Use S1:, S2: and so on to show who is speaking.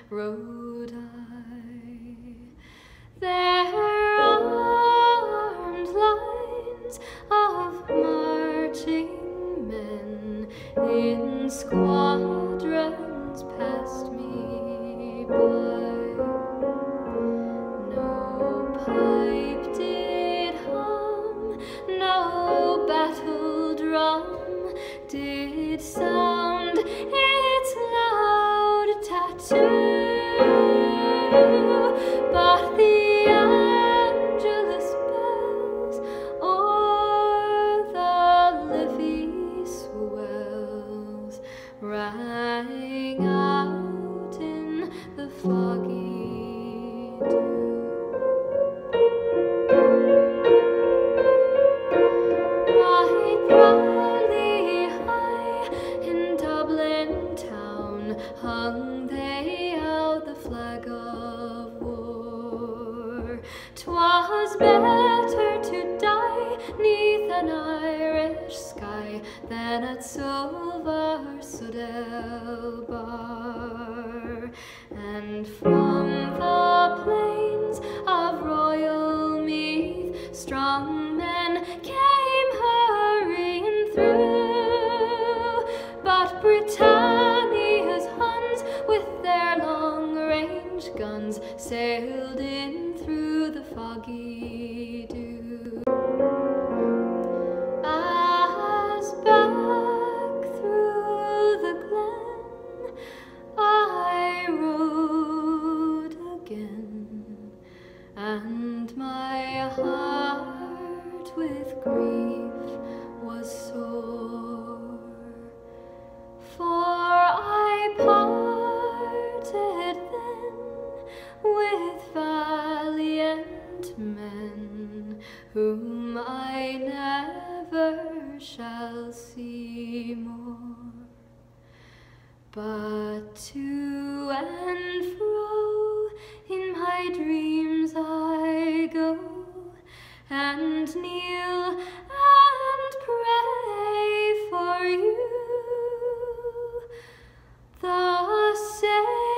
S1: rode I. Their armed lines of marching men in squadrons passed me by. No pipe did hum, no battle drum did sound its loud tattoo, but the Angelus bells o'er the Liffey swells rang out in the foggy dew. Right proudly high in Dublin town hung they out the flag of war. 'Twas better to die 'neath an Irish sky than at Silver-Sudell bar. And from the plains of Royal Meath strong men came hurrying through, but Britannia's Huns with their long-range guns sailed in through the foggy dew. As back through the glen I rode again, and my heart with grief was sore, for I parted then with valiant men whom I never shall see more. But to and fro in my dreams I go, and kneel and pray for you. The same